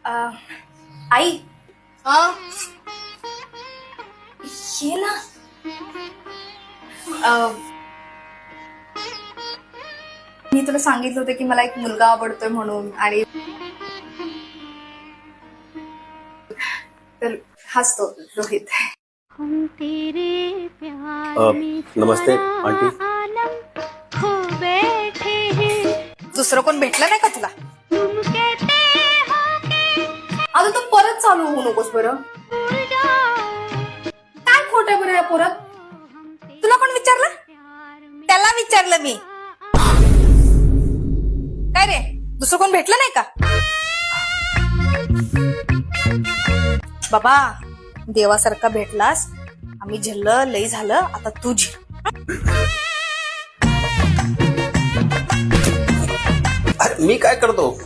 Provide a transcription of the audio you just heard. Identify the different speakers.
Speaker 1: आई
Speaker 2: हा
Speaker 1: ये ना. मी तुला सांगितलं होतं की मला एक मुलगा आवडतोय म्हणून, आणि तर हाच तो रोहित.
Speaker 3: नमस्ते आंटी.
Speaker 1: दुसरं कोण भेटलं नाही का तुला? आता तू परत चालू होऊ नकोस बरं. काय खोट आहे बरं या पोरात? तुला कोण विचारलं? त्याला विचारलं मी. काय रे, दुसरं कोण भेटलं नाही का? बाबा देवासारखा भेटलास. आम्ही झेललं, लई झालं, आता तू झेल.
Speaker 3: अरे मी काय करतो?